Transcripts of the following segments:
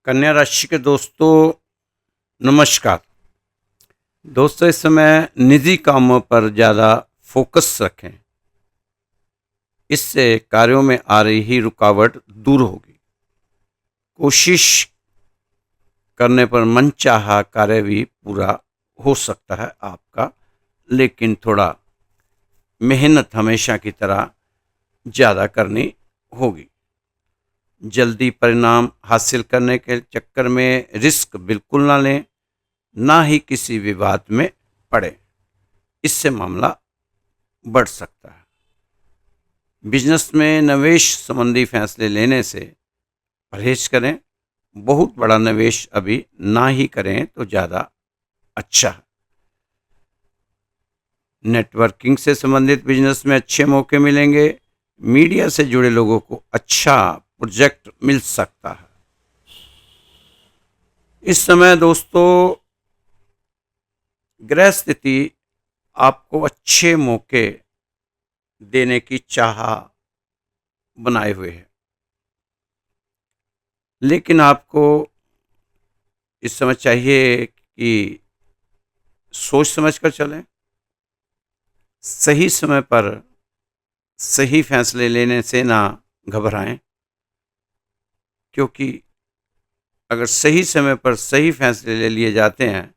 कन्या राशि के दोस्तों, नमस्कार। दोस्तों, इस समय निजी कामों पर ज़्यादा फोकस रखें। इससे कार्यों में आ रही रुकावट दूर होगी। कोशिश करने पर मनचाहा कार्य भी पूरा हो सकता है आपका, लेकिन थोड़ा मेहनत हमेशा की तरह ज़्यादा करनी होगी। जल्दी परिणाम हासिल करने के चक्कर में रिस्क बिल्कुल ना लें, ना ही किसी विवाद में पड़े। इससे मामला बढ़ सकता है। बिजनेस में निवेश संबंधी फैसले लेने से परहेज करें। बहुत बड़ा निवेश अभी ना ही करें तो ज़्यादा अच्छा है। नेटवर्किंग से संबंधित बिजनेस में अच्छे मौके मिलेंगे। मीडिया से जुड़े लोगों को अच्छा प्रोजेक्ट मिल सकता है। इस समय दोस्तों, ग्रह स्थिति आपको अच्छे मौके देने की चाह बनाए हुए है, लेकिन आपको इस समय चाहिए कि सोच समझ कर चलें। सही समय पर सही फैसले लेने से ना घबराएं, क्योंकि अगर सही समय पर सही फैसले ले लिए जाते हैं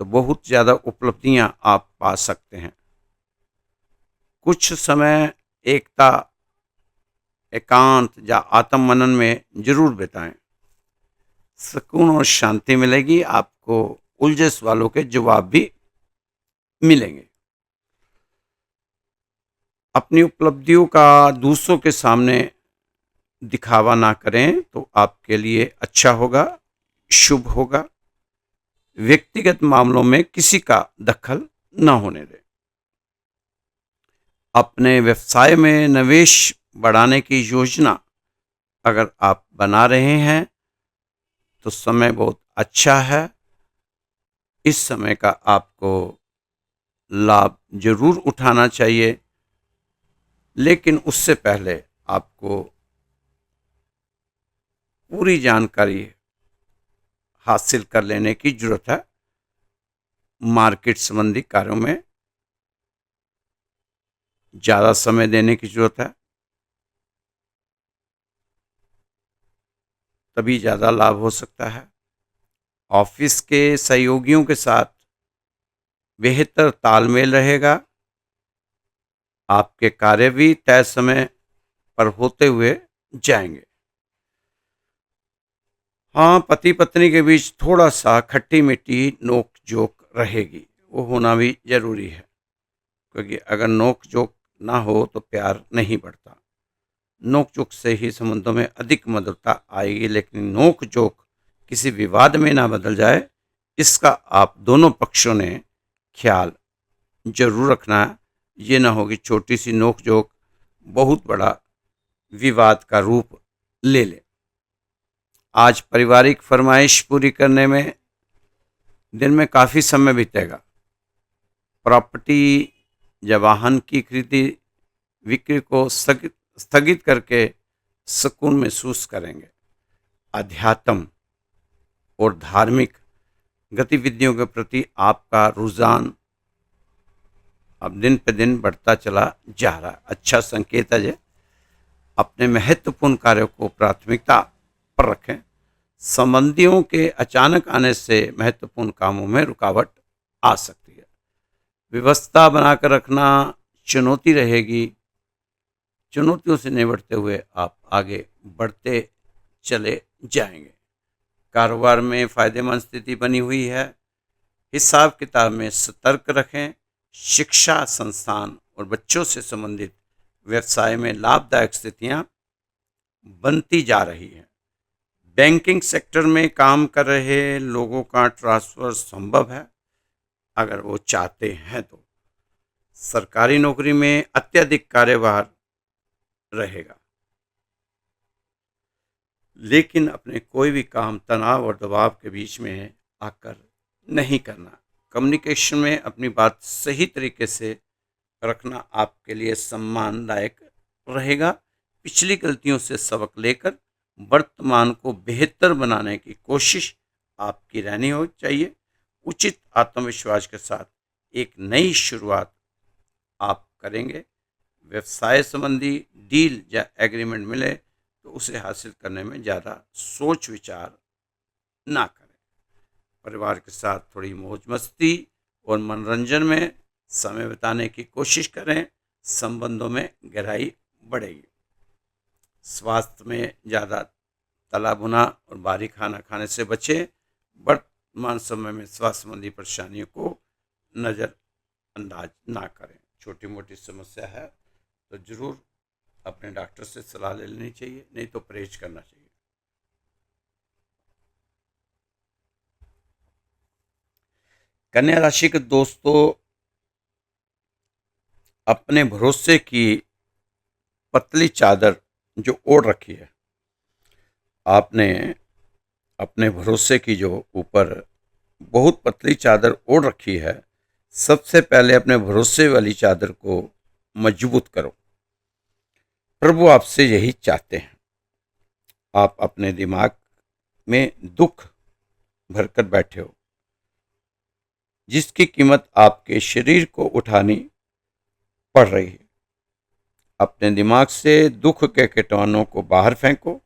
तो बहुत ज़्यादा उपलब्धियां आप पा सकते हैं। कुछ समय एकता, एकांत या आत्म मनन में जरूर बिताएं। सुकून और शांति मिलेगी। आपको उलझे सवालों के जवाब भी मिलेंगे। अपनी उपलब्धियों का दूसरों के सामने दिखावा ना करें तो आपके लिए अच्छा होगा, शुभ होगा। व्यक्तिगत मामलों में किसी का दखल न होने दें। अपने व्यवसाय में निवेश बढ़ाने की योजना अगर आप बना रहे हैं तो समय बहुत अच्छा है। इस समय का आपको लाभ जरूर उठाना चाहिए, लेकिन उससे पहले आपको पूरी जानकारी हासिल कर लेने की जरूरत है। मार्केट संबंधी कार्यों में ज़्यादा समय देने की जरूरत है, तभी ज़्यादा लाभ हो सकता है। ऑफिस के सहयोगियों के साथ बेहतर तालमेल रहेगा। आपके कार्य भी तय समय पर होते हुए जाएंगे। हाँ, पति पत्नी के बीच थोड़ा सा खट्टी मीठी नोक जोक रहेगी, वो होना भी जरूरी है, क्योंकि अगर नोक जोक ना हो तो प्यार नहीं बढ़ता। नोक जोक से ही संबंधों में अधिक मधुरता आएगी, लेकिन नोक जोक किसी विवाद में ना बदल जाए, इसका आप दोनों पक्षों ने ख्याल जरूर रखना है। ये ना हो कि छोटी सी नोक जोक बहुत बड़ा विवाद का रूप ले ले। आज पारिवारिक फरमाइश पूरी करने में दिन में काफ़ी समय बीतेगा। प्रॉपर्टी या वाहन की खरीदी बिक्री को स्थगित करके सुकून महसूस करेंगे। अध्यात्म और धार्मिक गतिविधियों के प्रति आपका रुझान अब दिन पे दिन बढ़ता चला जा रहा है। अच्छा संकेत है ये। अपने महत्वपूर्ण कार्यों को प्राथमिकता पर रखें। संबंधियों के अचानक आने से महत्वपूर्ण कामों में रुकावट आ सकती है। व्यवस्था बनाकर रखना चुनौती रहेगी। चुनौतियों से निपटते हुए आप आगे बढ़ते चले जाएंगे। कारोबार में फायदेमंद स्थिति बनी हुई है। हिसाब किताब में सतर्क रखें। शिक्षा संस्थान और बच्चों से संबंधित व्यवसाय में लाभदायक स्थितियां बनती जा रही हैं। बैंकिंग सेक्टर में काम कर रहे लोगों का ट्रांसफर संभव है, अगर वो चाहते हैं तो। सरकारी नौकरी में अत्यधिक कार्यभार रहेगा, लेकिन अपने कोई भी काम तनाव और दबाव के बीच में आकर नहीं करना। कम्युनिकेशन में अपनी बात सही तरीके से रखना आपके लिए सम्मानदायक रहेगा। पिछली गलतियों से सबक लेकर वर्तमान को बेहतर बनाने की कोशिश आपकी रहनी हो चाहिए। उचित आत्मविश्वास के साथ एक नई शुरुआत आप करेंगे। व्यवसाय संबंधी डील या एग्रीमेंट मिले तो उसे हासिल करने में ज़्यादा सोच विचार ना करें। परिवार के साथ थोड़ी मौज मस्ती और मनोरंजन में समय बिताने की कोशिश करें। संबंधों में गहराई बढ़ेगी। स्वास्थ्य में ज़्यादा तला भुना और भारी खाना खाने से बचें। वर्तमान समय में स्वास्थ्य संबंधी परेशानियों को नज़रअंदाज ना करें। छोटी मोटी समस्या है तो ज़रूर अपने डॉक्टर से सलाह ले लेनी चाहिए, नहीं तो परहेज करना चाहिए। कन्या राशि के दोस्तों, अपने भरोसे की पतली चादर जो ओढ़ रखी है, आपने अपने भरोसे की जो ऊपर बहुत पतली चादर ओढ़ रखी है, सबसे पहले अपने भरोसे वाली चादर को मजबूत करो। प्रभु आपसे यही चाहते हैं। आप अपने दिमाग में दुख भरकर बैठे हो, जिसकी कीमत आपके शरीर को उठानी पड़ रही है। अपने दिमाग से दुख के कीटाणुओं को बाहर फेंको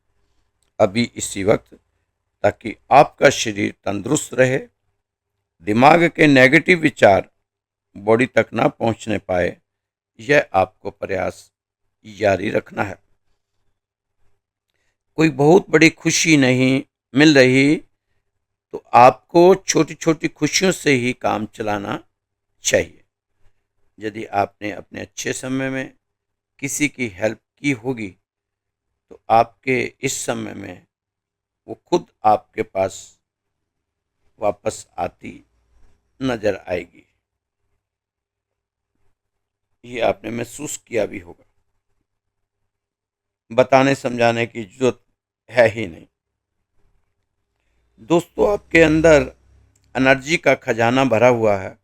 अभी इसी वक्त, ताकि आपका शरीर तंदुरुस्त रहे। दिमाग के नेगेटिव विचार बॉडी तक ना पहुंचने पाए, यह आपको प्रयास जारी रखना है। कोई बहुत बड़ी खुशी नहीं मिल रही तो आपको छोटी छोटी खुशियों से ही काम चलाना चाहिए। यदि आपने अपने अच्छे समय में किसी की हेल्प की होगी तो आपके इस समय में वो खुद आपके पास वापस आती नजर आएगी। ये आपने महसूस किया भी होगा। बताने समझाने की जरूरत है ही नहीं। दोस्तों, आपके अंदर एनर्जी का खजाना भरा हुआ है,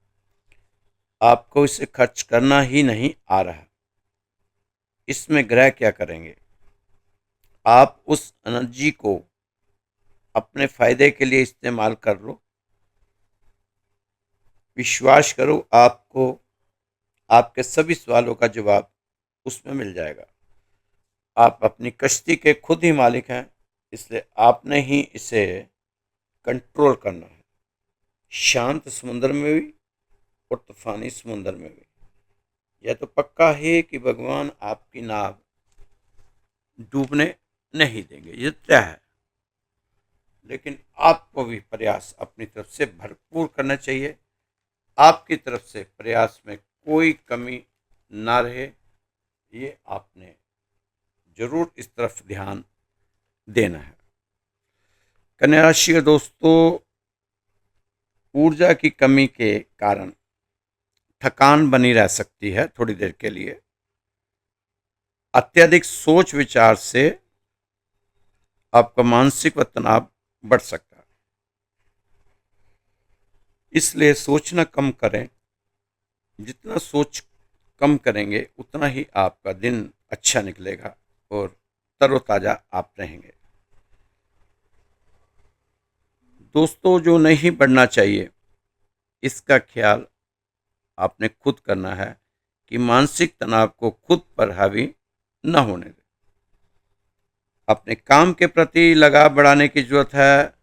आपको इसे खर्च करना ही नहीं आ रहा। इसमें ग्रह क्या करेंगे? आप उस एनर्जी को अपने फायदे के लिए इस्तेमाल कर लो। विश्वास करो, आपको आपके सभी सवालों का जवाब उसमें मिल जाएगा। आप अपनी कश्ती के खुद ही मालिक हैं, इसलिए आपने ही इसे कंट्रोल करना है। शांत समुद्र में भी और तूफानी समुद्र में भी यह तो पक्का है कि भगवान आपकी नाव डूबने नहीं देंगे, ये तय है। लेकिन आपको भी प्रयास अपनी तरफ से भरपूर करना चाहिए। आपकी तरफ से प्रयास में कोई कमी ना रहे, ये आपने जरूर इस तरफ ध्यान देना है। कन्या राशि के दोस्तों, ऊर्जा की कमी के कारण थकान बनी रह सकती है थोड़ी देर के लिए। अत्यधिक सोच विचार से आपका मानसिक व तनाव बढ़ सकता है, इसलिए सोचना कम करें। जितना सोच कम करेंगे उतना ही आपका दिन अच्छा निकलेगा और तरोताजा आप रहेंगे। दोस्तों, जो नहीं बढ़ना चाहिए इसका ख्याल आपने खुद करना है कि मानसिक तनाव को खुद पर हावी न होने दें। अपने काम के प्रति लगाव बढ़ाने की जरूरत है।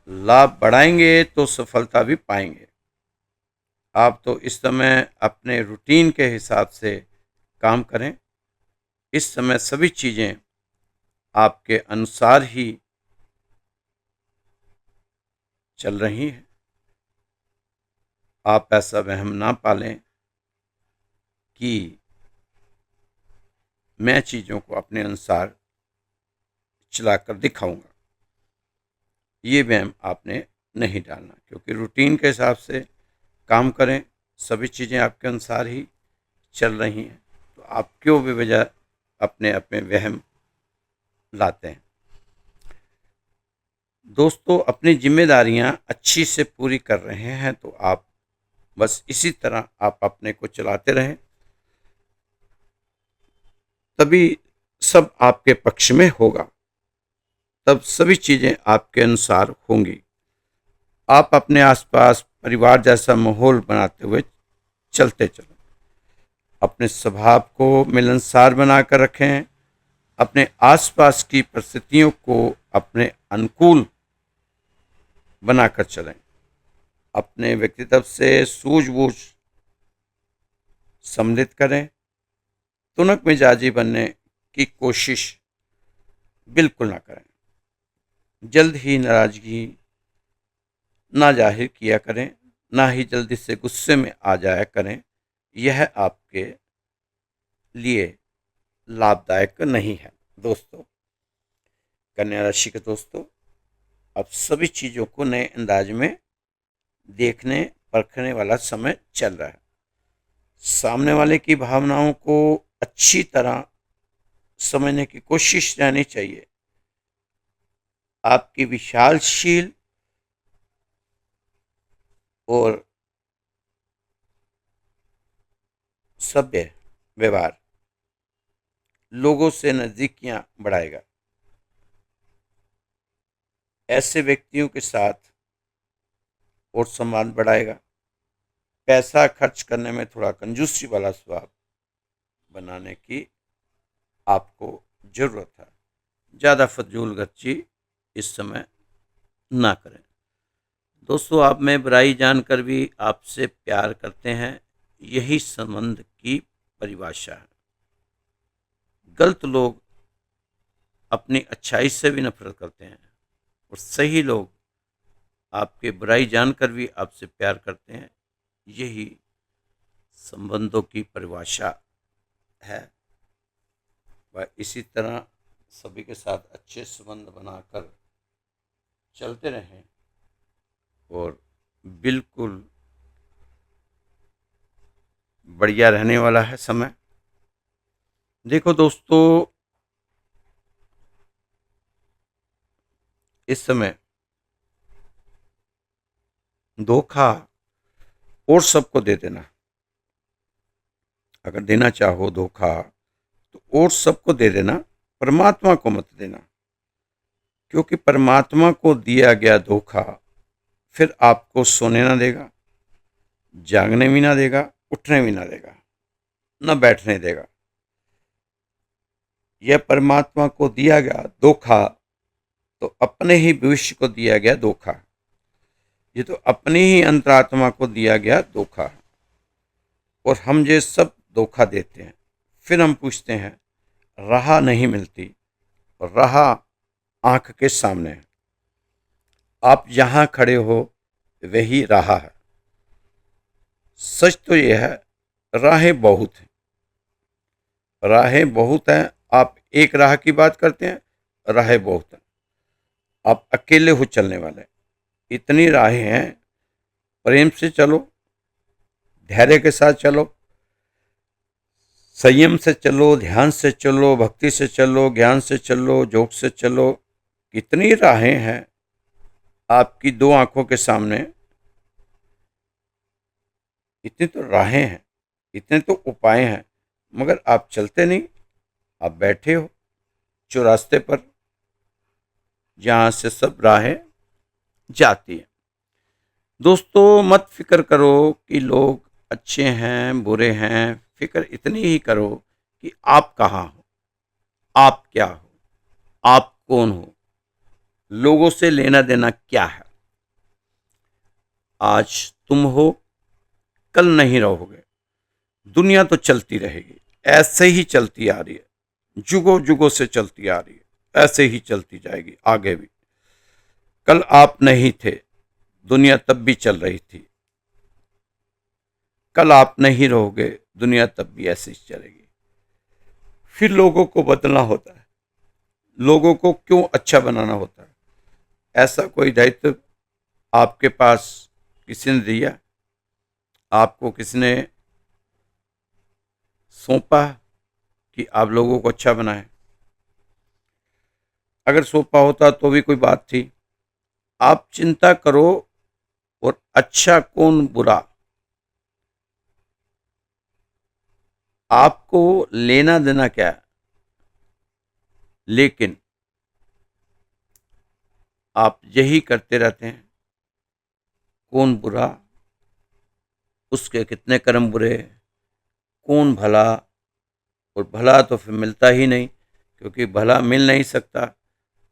लाभ बढ़ाएंगे तो सफलता भी पाएंगे। आप तो इस समय अपने रूटीन के हिसाब से काम करें। इस समय सभी चीज़ें आपके अनुसार ही चल रही हैं। आप ऐसा वहम ना पालें कि मैं चीज़ों को अपने अनुसार चलाकर दिखाऊंगा। ये वहम आपने नहीं डालना, क्योंकि रूटीन के हिसाब से काम करें। सभी चीज़ें आपके अनुसार ही चल रही हैं, तो आप क्यों बेवजह अपने अपने वहम लाते हैं। दोस्तों, अपनी जिम्मेदारियां अच्छी से पूरी कर रहे हैं तो आप बस इसी तरह आप अपने को चलाते रहें, तभी सब आपके पक्ष में होगा। तब सभी चीजें आपके अनुसार होंगी। आप अपने आसपास परिवार जैसा माहौल बनाते हुए चलते चलो। अपने स्वभाव को मिलनसार बनाकर रखें। अपने आसपास की परिस्थितियों को अपने अनुकूल बनाकर चलें। अपने व्यक्तित्व से सूझबूझ सम्मिलित करें। तुनक मिजाजी बनने की कोशिश बिल्कुल ना करें। जल्द ही नाराजगी ना जाहिर किया करें, ना ही जल्दी से गुस्से में आ जाया करें। यह आपके लिए लाभदायक नहीं है। दोस्तों, कन्या राशि के दोस्तों, अब सभी चीज़ों को नए अंदाज में देखने परखने वाला समय चल रहा है। सामने वाले की भावनाओं को अच्छी तरह समझने की कोशिश रहनी चाहिए। आपकी विशालशील और सभ्य व्यवहार लोगों से नजदीकियां बढ़ाएगा। ऐसे व्यक्तियों के साथ और संवाद बढ़ाएगा। पैसा खर्च करने में थोड़ा कंजूसी वाला स्वभाव बनाने की आपको जरूरत है। ज़्यादा फजूल खर्ची इस समय ना करें। दोस्तों, आप में बुराई जानकर भी आपसे प्यार करते हैं, यही संबंध की परिभाषा है। गलत लोग अपनी अच्छाई से भी नफरत करते हैं और सही लोग आपके बुराई जानकर भी आपसे प्यार करते हैं, यही संबंधों की परिभाषा है। वह इसी तरह सभी के साथ अच्छे संबंध बनाकर चलते रहें और बिल्कुल बढ़िया रहने वाला है समय। देखो दोस्तों, इस समय धोखा और सबको दे देना, अगर देना चाहो धोखा तो और सबको दे देना, परमात्मा को मत देना। क्योंकि परमात्मा को दिया गया धोखा फिर आपको सोने ना देगा, जागने भी ना देगा, उठने भी ना देगा, न बैठने देगा। यह परमात्मा को दिया गया धोखा तो अपने ही भविष्य को दिया गया धोखा। ये तो अपनी ही अंतरात्मा को दिया गया धोखा। और हम ये सब धोखा देते हैं, फिर हम पूछते हैं राह नहीं मिलती, राह आंख के सामने है। आप जहां खड़े हो वही राह है। सच तो यह है, राहें बहुत हैं, राहें बहुत हैं। आप एक राह की बात करते हैं, राहें बहुत हैं। आप अकेले हो चलने वाले, इतनी राहें हैं। प्रेम से चलो, धैर्य के साथ चलो, संयम से चलो, ध्यान से चलो, भक्ति से चलो, ज्ञान से चलो, योग से चलो। कितनी राहें हैं आपकी दो आंखों के सामने। इतनी तो राहें हैं, इतने तो उपाय हैं, मगर आप चलते नहीं। आप बैठे हो चौरास्ते पर, जहां से सब राहें जाती हैं। दोस्तों, मत फिक्र करो कि लोग अच्छे हैं बुरे हैं। फिक्र इतनी ही करो कि आप कहाँ हो, आप क्या हो, आप कौन हो, लोगों से लेना देना क्या है। आज तुम हो, कल नहीं रहोगे। दुनिया तो चलती रहेगी, ऐसे ही चलती आ रही है, जुगों जुगों से चलती आ रही है, ऐसे ही चलती जाएगी आगे भी। कल आप नहीं थे, दुनिया तब भी चल रही थी। कल आप नहीं रहोगे, दुनिया तब भी ऐसे ही चलेगी। फिर लोगों को बदलना होता है, लोगों को क्यों अच्छा बनाना होता है। ऐसा कोई दायित्व आपके पास किसी ने दिया, आपको किसने सौंपा कि आप लोगों को अच्छा बनाएं। अगर सौंपा होता तो भी कोई बात थी। आप चिंता करो और अच्छा कौन बुरा, आपको लेना देना क्या है। लेकिन आप यही करते रहते हैं, कौन बुरा, उसके कितने कर्म बुरे, कौन भला, और भला तो फिर मिलता ही नहीं, क्योंकि भला मिल नहीं सकता।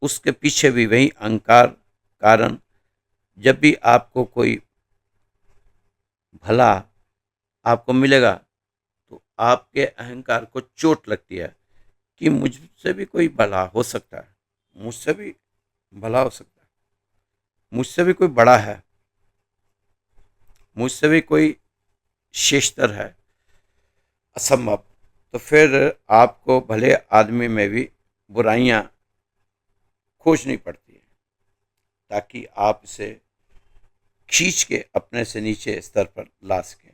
उसके पीछे भी वही अहंकार कारण। जब भी आपको कोई भला आपको मिलेगा तो आपके अहंकार को चोट लगती है कि मुझसे भी कोई भला हो सकता है, मुझसे भी भला हो सकता है, मुझसे भी कोई बड़ा है, मुझसे भी कोई श्रेष्ठतर है, असंभव। तो फिर आपको भले आदमी में भी बुराइयां खोजनी पड़ती है, ताकि आप इसे खींच के अपने से नीचे स्तर पर ला सकें,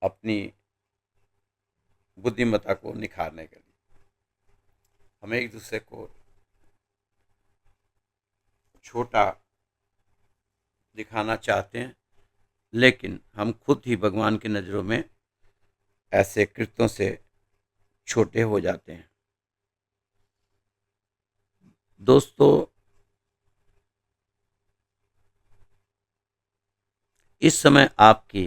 अपनी बुद्धिमत्ता को निखारने के लिए। हमें एक दूसरे को छोटा दिखाना चाहते हैं, लेकिन हम खुद ही भगवान की नज़रों में ऐसे कृत्यों से छोटे हो जाते हैं। दोस्तों, इस समय आपकी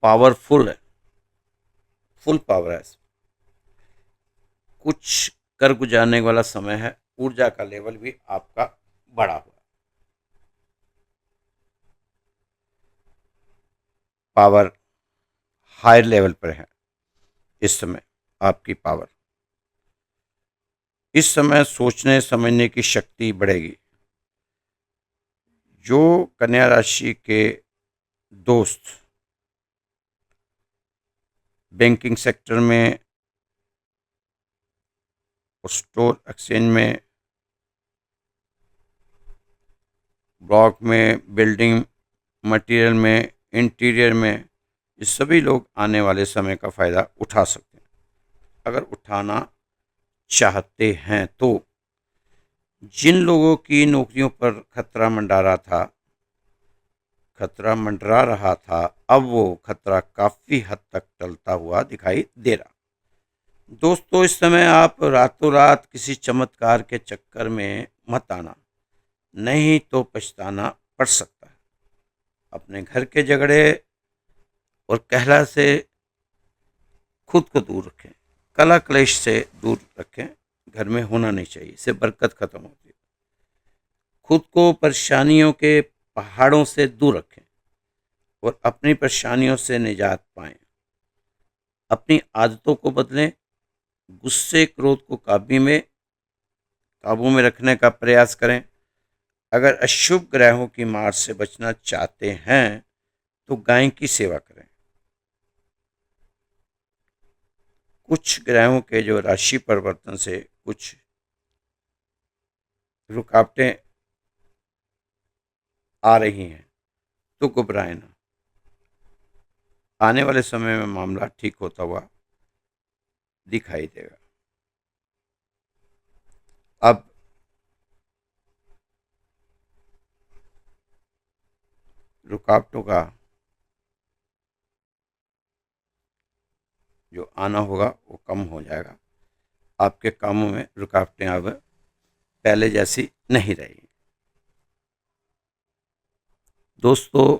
पावरफुल है, फुल पावर है, कुछ कर गुजारने वाला समय है। ऊर्जा का लेवल भी आपका बढ़ा हुआ है, पावर हायर लेवल पर है इस समय आपकी पावर। इस समय सोचने समझने की शक्ति बढ़ेगी। जो कन्या राशि के दोस्त बैंकिंग सेक्टर में, स्टोर एक्सचेंज में, ब्लॉक में, बिल्डिंग मटेरियल में, इंटीरियर में, ये सभी लोग आने वाले समय का फ़ायदा उठा सकते हैं, अगर उठाना चाहते हैं तो। जिन लोगों की नौकरियों पर खतरा मंडरा रहा था, अब वो खतरा काफ़ी हद तक टलता हुआ दिखाई दे रहा। दोस्तों, इस समय आप रातों रात किसी चमत्कार के चक्कर में मत आना, नहीं तो पछताना पड़ सकता है। अपने घर के झगड़े और कहला से खुद को दूर रखें, कला क्लेश से दूर रखें, घर में होना नहीं चाहिए, इससे बरकत खत्म होती है। खुद को परेशानियों के पहाड़ों से दूर रखें और अपनी परेशानियों से निजात पाएं। अपनी आदतों को बदलें, गुस्से क्रोध को काबू में रखने का प्रयास करें। अगर अशुभ ग्रहों की मार से बचना चाहते हैं तो गाय की सेवा करें। कुछ ग्रहों के जो राशि परिवर्तन से कुछ रुकावटें आ रही हैं तो घबराएं ना, आने वाले समय में मामला ठीक होता हुआ दिखाई देगा। अब रुकावटों का जो आना होगा वो कम हो जाएगा। आपके कामों में रुकावटें अब पहले जैसी नहीं रहेगी। दोस्तों,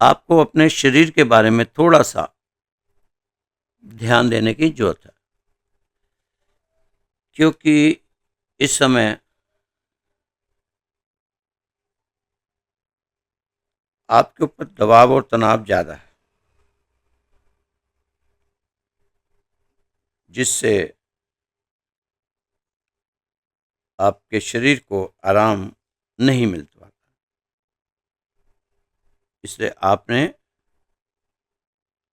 आपको अपने शरीर के बारे में थोड़ा सा ध्यान देने की जरूरत है, क्योंकि इस समय आपके ऊपर दबाव और तनाव ज़्यादा है, जिससे आपके शरीर को आराम नहीं मिल पाता। इसलिए आपने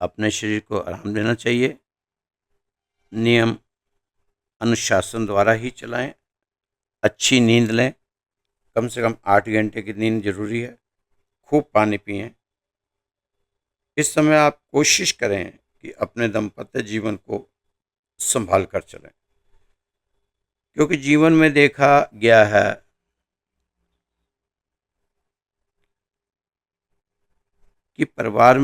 अपने शरीर को आराम देना चाहिए। नियम अनुशासन द्वारा ही चलाएं। अच्छी नींद लें, कम से कम 8 घंटे की नींद जरूरी है। खूब पानी पिएं। इस समय आप कोशिश करें कि अपने दाम्पत्य जीवन को संभाल कर चलें, क्योंकि जीवन में देखा गया है कि परिवार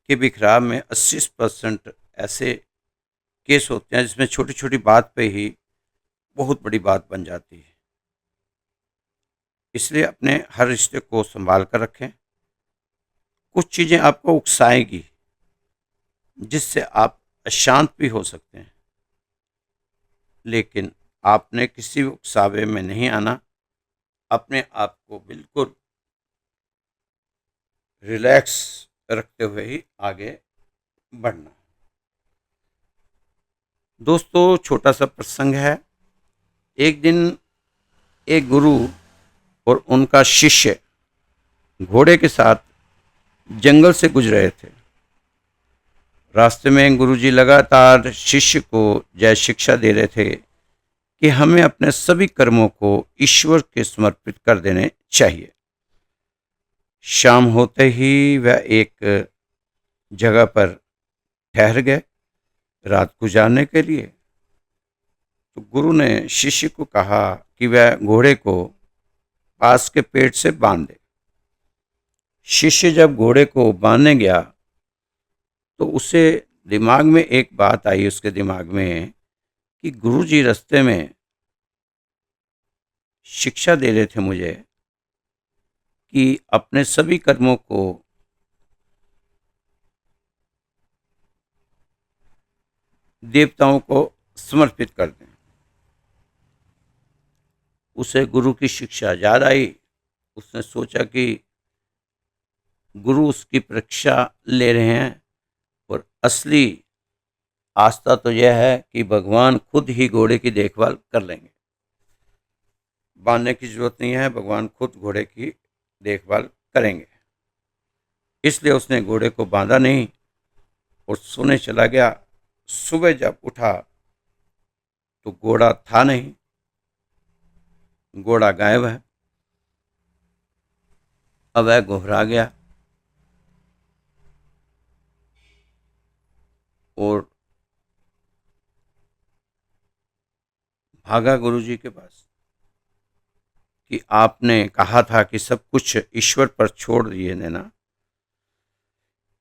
के बिखराव में 80% ऐसे केस होते हैं जिसमें छोटी छोटी बात पे ही बहुत बड़ी बात बन जाती है। इसलिए अपने हर रिश्ते को संभाल कर रखें। कुछ चीज़ें आपको उकसाएंगी जिससे आप अशांत भी हो सकते हैं, लेकिन आपने किसी भी उकसावे में नहीं आना। अपने आप को बिल्कुल रिलैक्स रखते हुए ही आगे बढ़ना। दोस्तों, छोटा सा प्रसंग है। एक दिन एक गुरु और उनका शिष्य घोड़े के साथ जंगल से गुजर रहे थे। रास्ते में गुरुजी लगातार शिष्य को जय शिक्षा दे रहे थे कि हमें अपने सभी कर्मों को ईश्वर के समर्पित कर देने चाहिए। शाम होते ही वह एक जगह पर ठहर गए रात गुजारने के लिए। तो गुरु ने शिष्य को कहा कि वह घोड़े को पास के पेड़ से बांध दे। शिष्य जब घोड़े को बांधने गया तो उसे दिमाग में एक बात आई, उसके दिमाग में, कि गुरुजी रास्ते में शिक्षा दे रहे थे मुझे कि अपने सभी कर्मों को देवताओं को समर्पित कर दें। उसे गुरु की शिक्षा याद आई। उसने सोचा कि गुरु उसकी परीक्षा ले रहे हैं और असली आस्था तो यह है कि भगवान खुद ही घोड़े की देखभाल कर लेंगे। बांधने की जरूरत नहीं है, भगवान खुद घोड़े की देखभाल करेंगे। इसलिए उसने घोड़े को बांधा नहीं और सोने चला गया। सुबह जब उठा तो घोड़ा था नहीं, घोड़ा गायब है। अब वह घबरा गया और भागा गुरुजी के पास कि आपने कहा था कि सब कुछ ईश्वर पर छोड़ दिए देना,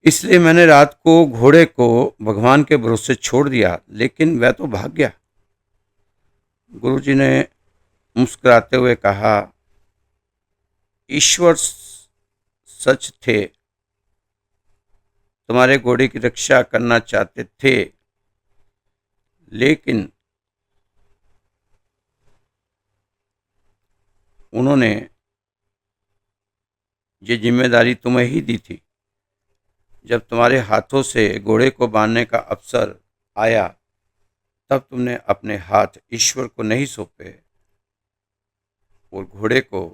इसलिए मैंने रात को घोड़े को भगवान के भरोसे छोड़ दिया, लेकिन वह तो भाग गया। गुरुजी ने मुस्कुराते हुए कहा, ईश्वर सच थे, तुम्हारे घोड़े की रक्षा करना चाहते थे, लेकिन उन्होंने ये जिम्मेदारी तुम्हें ही दी थी। जब तुम्हारे हाथों से घोड़े को बांधने का अवसर आया तब तुमने अपने हाथ ईश्वर को नहीं सौंपे और घोड़े को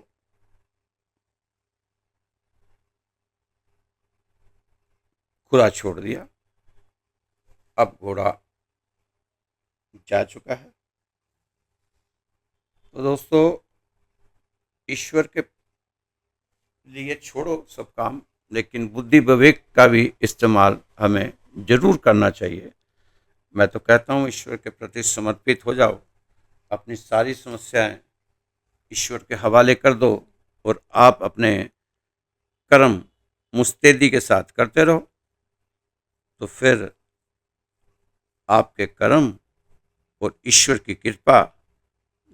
खुला छोड़ दिया। अब घोड़ा जा चुका है। तो दोस्तों, ईश्वर के लिए छोड़ो सब काम, लेकिन बुद्धि विवेक का भी इस्तेमाल हमें जरूर करना चाहिए। मैं तो कहता हूँ ईश्वर के प्रति समर्पित हो जाओ, अपनी सारी समस्याएं ईश्वर के हवाले कर दो और आप अपने कर्म मुस्तैदी के साथ करते रहो। तो फिर आपके कर्म और ईश्वर की कृपा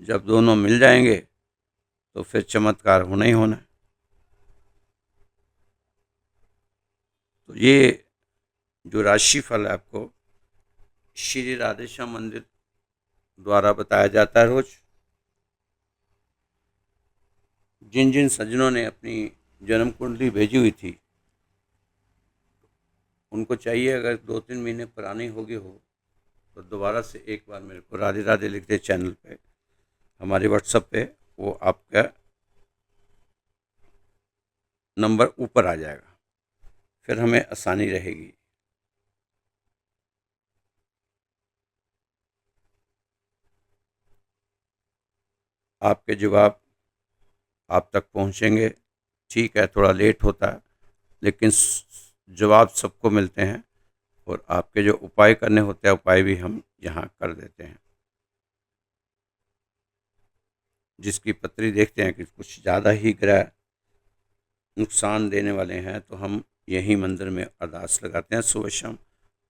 जब दोनों मिल जाएंगे तो फिर चमत्कार होना ही होना है। तो ये जो राशिफल है आपको श्री राधेश्याम मंदिर द्वारा बताया जाता है रोज। जिन जिन सज्जनों ने अपनी जन्म कुंडली भेजी हुई थी उनको चाहिए, अगर 2-3 महीने पुरानी होगी हो तो दोबारा से एक बार मेरे को राधे राधे लिख दे चैनल पे, हमारे व्हाट्सएप पे, वो आपका नंबर ऊपर आ जाएगा, फिर हमें आसानी रहेगी। आपके जवाब आप तक पहुंचेंगे। ठीक है, थोड़ा लेट होता है, लेकिन जवाब सबको मिलते हैं और आपके जो उपाय करने होते हैं उपाय भी हम यहाँ कर देते हैं। जिसकी पत्री देखते हैं कि कुछ ज़्यादा ही ग्रह नुकसान देने वाले हैं तो हम यहीं मंदिर में अरदास लगाते हैं सुबह शाम,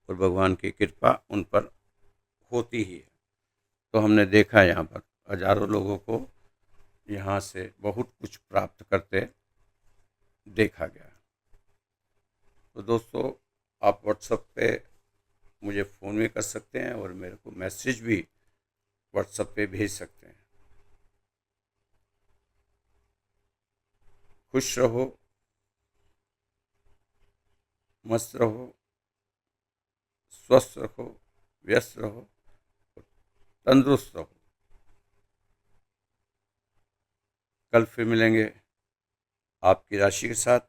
और भगवान की कृपा उन पर होती ही है। तो हमने देखा यहाँ पर हजारों लोगों को यहाँ से बहुत कुछ प्राप्त करते देखा गया। तो दोस्तों, आप व्हाट्सएप पे मुझे फ़ोन भी कर सकते हैं और मेरे को मैसेज भी व्हाट्सएप पे भेज सकते हैं। खुश रहो, मस्त रहो, स्वस्थ रहो, व्यस्त रहो, तंदुरुस्त रहो। कल फिर मिलेंगे आपकी राशि के साथ।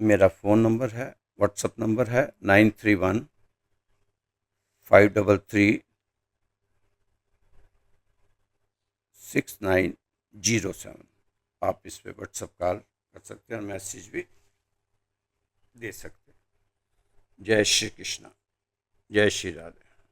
मेरा फ़ोन नंबर है, व्हाट्सएप नंबर है 9315336907। आप इस पे व्हाट्सएप कॉल कर सकते हैं और मैसेज भी दे सकते हैं। जय श्री कृष्णा, जय श्री राधे।